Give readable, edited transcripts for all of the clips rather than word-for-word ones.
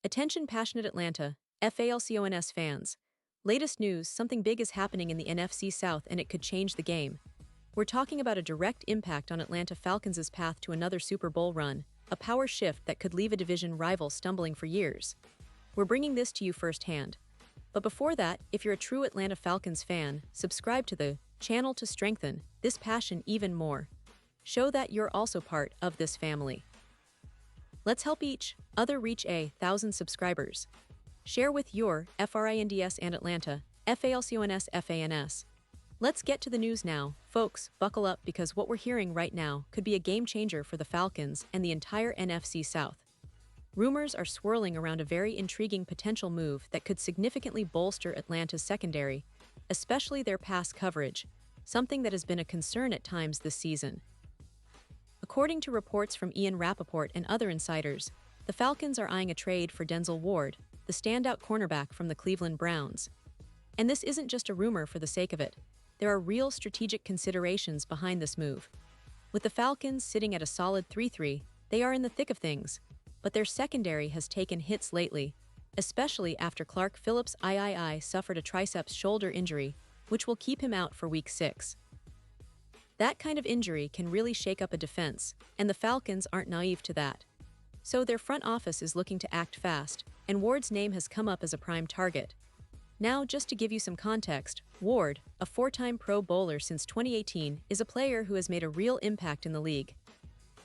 Attention passionate Atlanta, Falcons fans. Latest news, something big is happening in the NFC South and it could change the game. We're talking about a direct impact on Atlanta Falcons' path to another Super Bowl run, a power shift that could leave a division rival stumbling for years. We're bringing this to you firsthand. But before that, if you're a true Atlanta Falcons fan, subscribe to the channel to strengthen this passion even more. Show that you're also part of this family. Let's help each other reach 1,000 subscribers. Share with your FRINDS and Atlanta, FALCONS FANS. Let's get to the news now. Folks, buckle up because what we're hearing right now could be a game changer for the Falcons and the entire NFC South. Rumors are swirling around a very intriguing potential move that could significantly bolster Atlanta's secondary, especially their pass coverage, something that has been a concern at times this season. According to reports from Ian Rappaport and other insiders, the Falcons are eyeing a trade for Denzel Ward, the standout cornerback from the Cleveland Browns. And this isn't just a rumor for the sake of it. There are real strategic considerations behind this move. With the Falcons sitting at a solid 3-3, they are in the thick of things, but their secondary has taken hits lately, especially after Clark Phillips III suffered a triceps shoulder injury, which will keep him out for Week 6. That kind of injury can really shake up a defense, and the Falcons aren't naive to that. So their front office is looking to act fast, and Ward's name has come up as a prime target. Now, just to give you some context, Ward, a four-time Pro Bowler since 2018, is a player who has made a real impact in the league.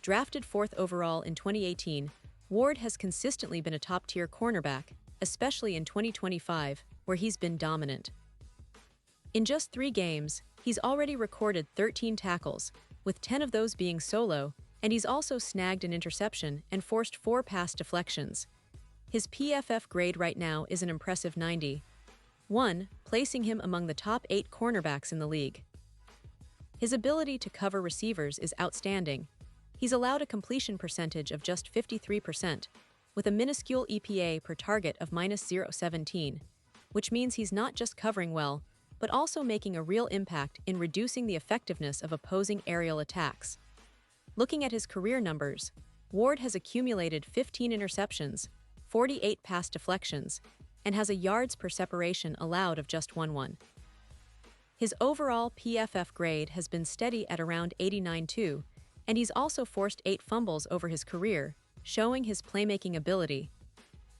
Drafted 4th overall in 2018, Ward has consistently been a top-tier cornerback, especially in 2025, where he's been dominant. In just 3 games, he's already recorded 13 tackles, with 10 of those being solo, and he's also snagged an interception and forced 4 pass deflections. His PFF grade right now is an impressive 91, placing him among the top 8 cornerbacks in the league. His ability to cover receivers is outstanding. He's allowed a completion percentage of just 53%, with a minuscule EPA per target of -0.17, which means he's not just covering well, but also making a real impact in reducing the effectiveness of opposing aerial attacks. Looking at his career numbers, Ward has accumulated 15 interceptions, 48 pass deflections, and has a yards per separation allowed of just 1.1. His overall PFF grade has been steady at around 89 and he's also forced 8 fumbles over his career, showing his playmaking ability.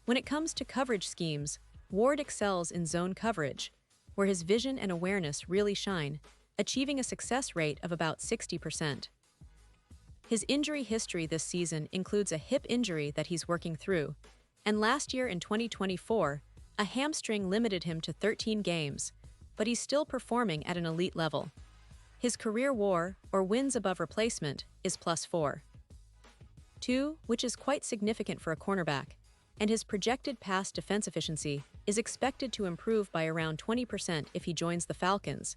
When it comes to coverage schemes, Ward excels in zone coverage, where his vision and awareness really shine, achieving a success rate of about 60%. His injury history this season includes a hip injury that he's working through, and last year in 2024, a hamstring limited him to 13 games, but he's still performing at an elite level. His career WAR, or wins above replacement, is +4.2, which is quite significant for a cornerback, and his projected pass defense efficiency is expected to improve by around 20% if he joins the Falcons,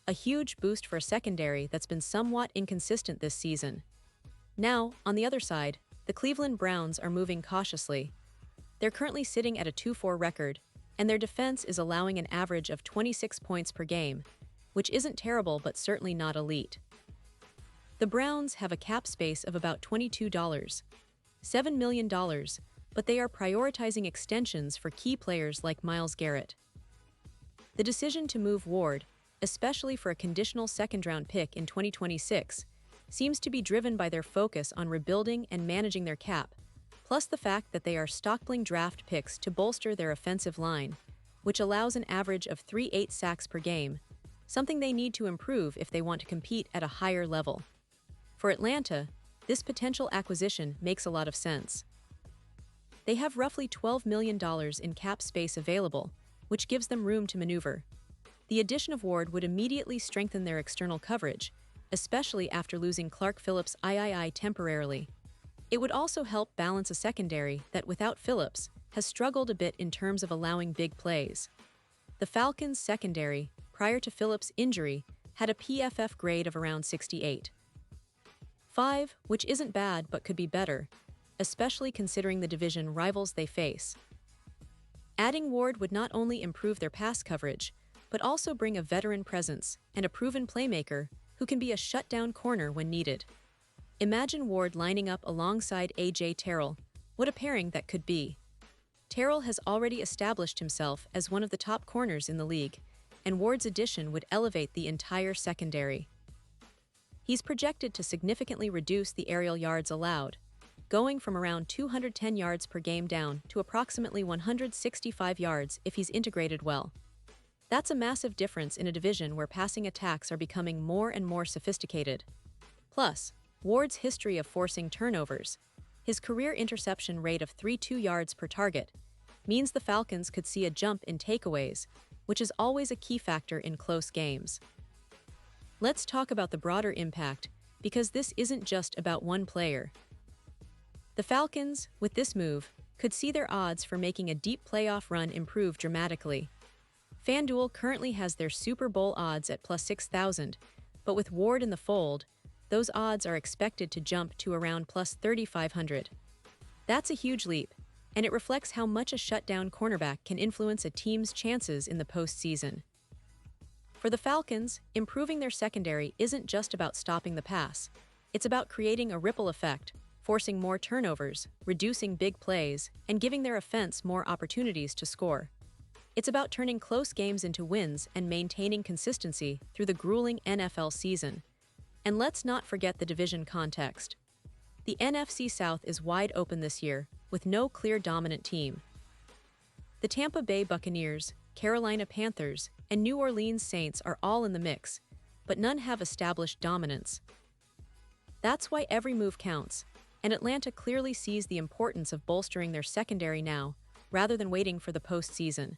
a huge boost for a secondary that's been somewhat inconsistent this season. Now, on the other side, the Cleveland Browns are moving cautiously. They're currently sitting at a 2-4 record, and their defense is allowing an average of 26 points per game, which isn't terrible but certainly not elite. The Browns have a cap space of about $22.7 million, but they are prioritizing extensions for key players like Myles Garrett. The decision to move Ward, especially for a conditional second-round pick in 2026, seems to be driven by their focus on rebuilding and managing their cap, plus the fact that they are stockpiling draft picks to bolster their offensive line, which allows an average of 3.8 sacks per game, something they need to improve if they want to compete at a higher level. For Atlanta, this potential acquisition makes a lot of sense. They have roughly $12 million in cap space available, which gives them room to maneuver. The addition of Ward would immediately strengthen their external coverage, especially after losing Clark Phillips III temporarily. It would also help balance a secondary that, without Phillips, has struggled a bit in terms of allowing big plays. The Falcons' secondary, prior to Phillips' injury, had a PFF grade of around 68.5, which isn't bad but could be better, especially considering the division rivals they face. Adding Ward would not only improve their pass coverage, but also bring a veteran presence and a proven playmaker who can be a shutdown corner when needed. Imagine Ward lining up alongside A.J. Terrell. What a pairing that could be. Terrell has already established himself as one of the top corners in the league, and Ward's addition would elevate the entire secondary. He's projected to significantly reduce the aerial yards allowed, going from around 210 yards per game down to approximately 165 yards if he's integrated well. That's a massive difference in a division where passing attacks are becoming more and more sophisticated. Plus, Ward's history of forcing turnovers, his career interception rate of 3.2 yards per target, means the Falcons could see a jump in takeaways, which is always a key factor in close games. Let's talk about the broader impact, because this isn't just about one player. The Falcons, with this move, could see their odds for making a deep playoff run improve dramatically. FanDuel currently has their Super Bowl odds at plus 6,000, but with Ward in the fold, those odds are expected to jump to around plus 3,500. That's a huge leap, and it reflects how much a shutdown cornerback can influence a team's chances in the postseason. For the Falcons, improving their secondary isn't just about stopping the pass. It's about creating a ripple effect, forcing more turnovers, reducing big plays, and giving their offense more opportunities to score. It's about turning close games into wins and maintaining consistency through the grueling NFL season. And let's not forget the division context. The NFC South is wide open this year, with no clear dominant team. The Tampa Bay Buccaneers, Carolina Panthers, and New Orleans Saints are all in the mix, but none have established dominance. That's why every move counts, and Atlanta clearly sees the importance of bolstering their secondary now, rather than waiting for the postseason.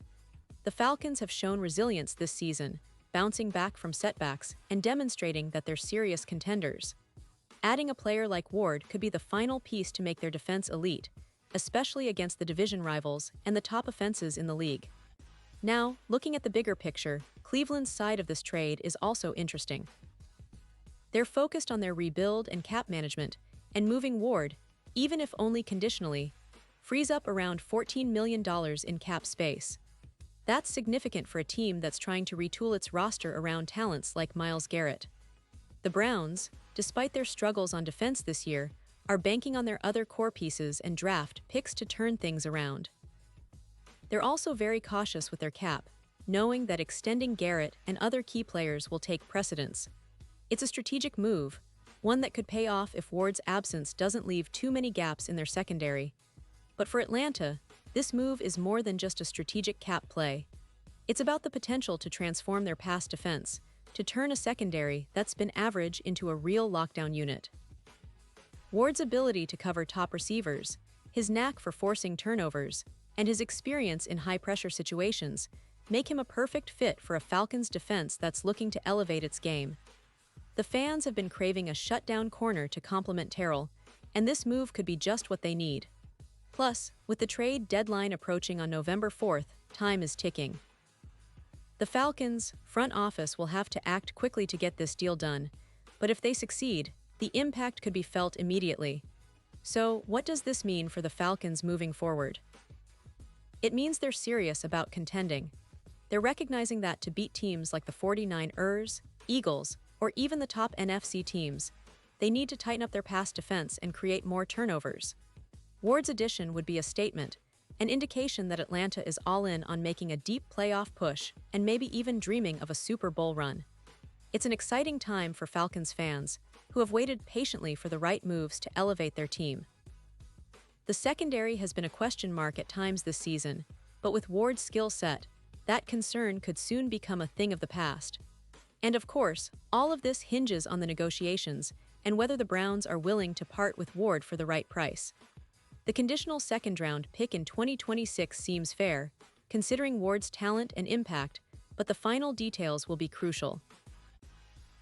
The Falcons have shown resilience this season, bouncing back from setbacks and demonstrating that they're serious contenders. Adding a player like Ward could be the final piece to make their defense elite, especially against the division rivals and the top offenses in the league. Now, looking at the bigger picture, Cleveland's side of this trade is also interesting. They're focused on their rebuild and cap management, and moving Ward, even if only conditionally, frees up around $14 million in cap space. That's significant for a team that's trying to retool its roster around talents like Myles Garrett. The Browns, despite their struggles on defense this year, are banking on their other core pieces and draft picks to turn things around. They're also very cautious with their cap, knowing that extending Garrett and other key players will take precedence. It's a strategic move, one that could pay off if Ward's absence doesn't leave too many gaps in their secondary. But for Atlanta, this move is more than just a strategic cap play. It's about the potential to transform their pass defense, to turn a secondary that's been average into a real lockdown unit. Ward's ability to cover top receivers, his knack for forcing turnovers, and his experience in high-pressure situations make him a perfect fit for a Falcons defense that's looking to elevate its game. The fans have been craving a shutdown corner to complement Terrell, and this move could be just what they need. Plus, with the trade deadline approaching on November 4th, time is ticking. The Falcons' front office will have to act quickly to get this deal done, but if they succeed, the impact could be felt immediately. So, what does this mean for the Falcons moving forward? It means they're serious about contending. They're recognizing that to beat teams like the 49ers, Eagles, or even the top NFC teams, they need to tighten up their pass defense and create more turnovers. Ward's addition would be a statement, an indication that Atlanta is all in on making a deep playoff push and maybe even dreaming of a Super Bowl run. It's an exciting time for Falcons fans, who have waited patiently for the right moves to elevate their team. The secondary has been a question mark at times this season, but with Ward's skill set, that concern could soon become a thing of the past. And of course, all of this hinges on the negotiations and whether the Browns are willing to part with Ward for the right price. The conditional second-round pick in 2026 seems fair, considering Ward's talent and impact, but the final details will be crucial.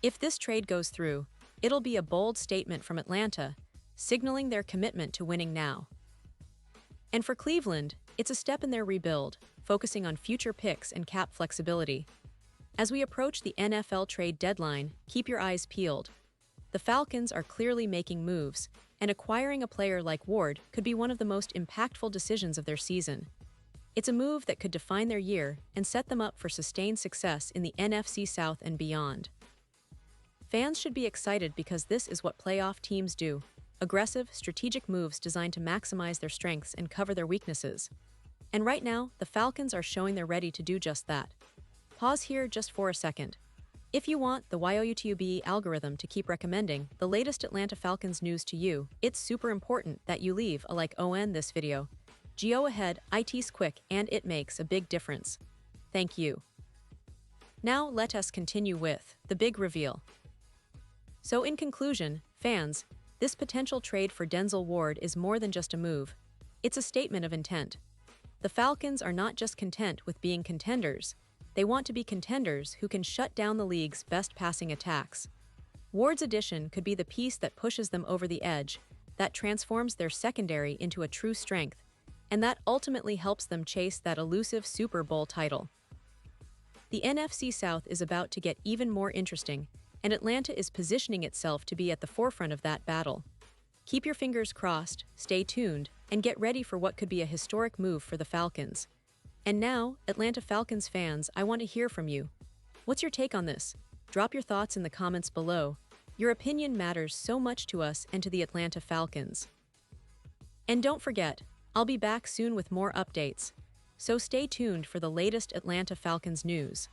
If this trade goes through, it'll be a bold statement from Atlanta, signaling their commitment to winning now. And for Cleveland, it's a step in their rebuild, focusing on future picks and cap flexibility. As we approach the NFL trade deadline, keep your eyes peeled. The Falcons are clearly making moves, and acquiring a player like Ward could be one of the most impactful decisions of their season. It's a move that could define their year and set them up for sustained success in the NFC South and beyond. Fans should be excited because this is what playoff teams do: aggressive, strategic moves designed to maximize their strengths and cover their weaknesses. And right now, the Falcons are showing they're ready to do just that. Pause here just for a second. If you want the YouTube algorithm to keep recommending the latest Atlanta Falcons news to you, it's super important that you leave a like on this video. Go ahead, it's quick and it makes a big difference. Thank you. Now let us continue with the big reveal. So in conclusion, fans, this potential trade for Denzel Ward is more than just a move. It's a statement of intent. The Falcons are not just content with being contenders. They want to be contenders who can shut down the league's best passing attacks. Ward's addition could be the piece that pushes them over the edge, that transforms their secondary into a true strength, and that ultimately helps them chase that elusive Super Bowl title. The NFC South is about to get even more interesting, and Atlanta is positioning itself to be at the forefront of that battle. Keep your fingers crossed, stay tuned, and get ready for what could be a historic move for the Falcons. And now, Atlanta Falcons fans, I want to hear from you. What's your take on this? Drop your thoughts in the comments below. Your opinion matters so much to us and to the Atlanta Falcons. And don't forget, I'll be back soon with more updates. So stay tuned for the latest Atlanta Falcons news.